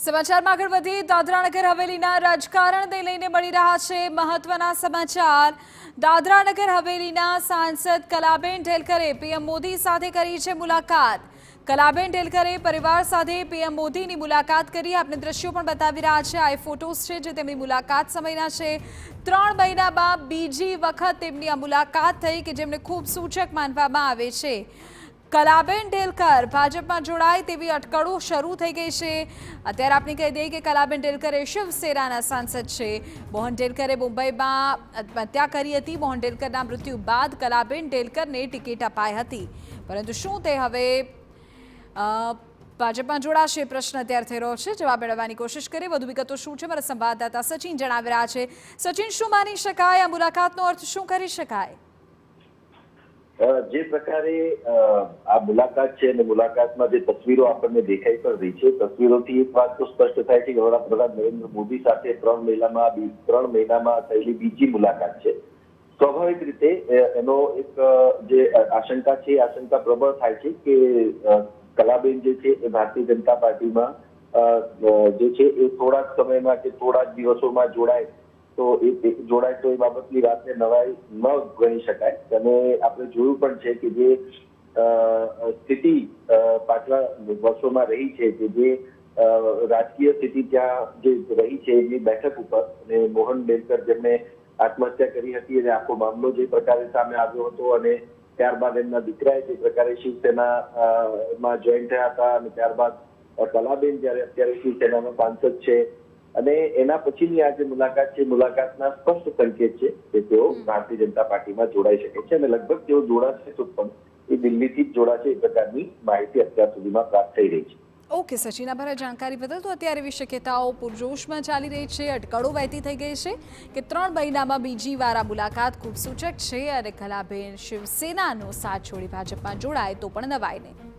સમાચારમાં આગળ વધી દાદરાનગર હવેલીના રાજકારણને લઈને મળી રહ્યા છે મહત્વના સમાચાર। દાદરાનગર હવેલીના સાંસદ કલાબેન ઢેલકરે પીએમ મોદી સાથે કરી છે મુલાકાત। કલાબેન ઢેલકરે પરિવાર સાથે પીએમ મોદીની મુલાકાત કરી। આપણે દ્રશ્યો પણ બતાવી રહ્યા છે। આ ફોટોસ છે જે તેમની મુલાકાત સમયના છે। 3 મહિનામાં બીજી વખત તેમની આ મુલાકાત થઈ કે જેમને ખૂબ સૂચક માનવામાં આવે છે। કલાબેન ઢેલકર ભાજપમાં જોડાય તેવી અટકળો શરૂ થઈ ગઈ છે। અત્યારે આપણે કહી દઈએ કે કલાબેન ઢેલકર એ શિવસેનાના સાંસદ છે। મોહન ઢેલકરે મુંબઈમાં આત્મહત્યા કરી હતી। મોહન ઢેલકરના મૃત્યુ બાદ કલાબેન ઢેલકરને ટિકિટ અપાઈ હતી, પરંતુ શું તે હવે ભાજપમાં જોડાશે? પ્રશ્ન અત્યારે થઈ રહ્યો છે। જવાબ મેળવવાની કોશિશ કરીએ। વધુ વિગતો શું છે મારા સંવાદદાતા સચિન જણાવી રહ્યા છે। સચિન, શું માની શકાય? આ મુલાકાતનો અર્થ શું કરી શકાય? જે પ્રકારે આ મુલાકાત છે અને મુલાકાતમાં જે તસવીરો આપણને દેખાઈ પણ રહી છે, તસવીરોથી એક વાત તો સ્પષ્ટ થાય છે કે વડાપ્રધાન નરેન્દ્ર મોદી સાથે 3 મહિનામાં થયેલી બીજી મુલાકાત છે। સ્વાભાવિક રીતે એનો એક જે આશંકા છે, આશંકા પ્રબળ થાય છે કે કલાબેન જે છે એ ભારતીય જનતા પાર્ટીમાં જે છે એ થોડાક સમયમાં કે થોડા દિવસોમાં જોડાય તો એ બાબતની વાતને નવાઈ ન ગણી શકાય। અને આપણે જોયું પણ છે કે જે સ્થિતિ પાછલા વર્ષોમાં રહી છે કે જે રાજકીય સ્થિતિ ત્યાં જે રહી છે એની બેઠક ઉપર અને મોહન ઢેલકર જેમને આત્મહત્યા કરી હતી અને આખો મામલો જે પ્રકારે સામે આવ્યો હતો અને ત્યારબાદ એમના દીકરાએ જે પ્રકારે શિવસેનામાં જોઈન થયા હતા અને ત્યારબાદ કલાબેન જ્યારે અત્યારે શિવસેનાના સાંસદ છે અને એના પછીની આ જે મુલાકાત છે, મુલાકાતના સ્પષ્ટ સંકેત છે કે તેઓ ભારતીય જનતા પાર્ટીમાં જોડાઈ શકે છે અને લગભગ તેઓ જોડાશે તો પણ એ દિલ્હીથી જ જોડાશે એ પ્રકારની માહિતી અત્યાર સુધીમાં પ્રાપ્ત થઈ રહી છે। ઓકે સચિન, આભાર જાણકારી બદલ। તો અત્યારે એવી શક્યતાઓ પૂરજોશમાં ચાલી રહી છે, અટકળો વહેતી થઈ ગઈ છે કે 3 મહિનામાં બીજી વાર આ મુલાકાત ખૂબ સૂચક છે અને કલાબેન શિવસેનાનો સાથ છોડી ભાજપમાં જોડાય તો પણ નવાય નહીં।